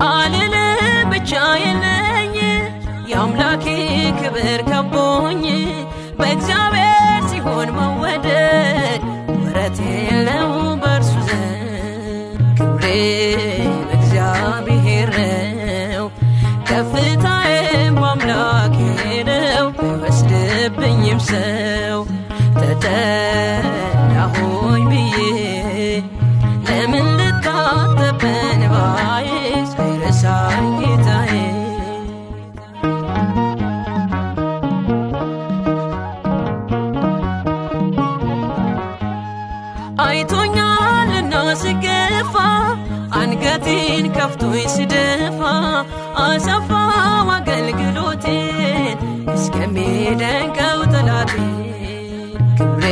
አልል ብቻዬን የአምላኬ ክብር ከቦኝ በእግዚአብሔር ሲሆን መወደድ ወረት የለው በእርሱ ዘንድ ክብሬ በእግዚአብሔር ነው ከፍታዬም በአምላኬ ነው አይወስድብኝም ሰው ተጠላሁኝ ብዬ ለምን ልታጠብ በእንባዬ ሳይረሳኝ ጌታዬ አይቶኛልና ስገፋ አንገቴን ከፍቶኝ ስደፋ አሰፋው አገልግሎቴን እስከሚደንቀው ጠላቴ ክብሬ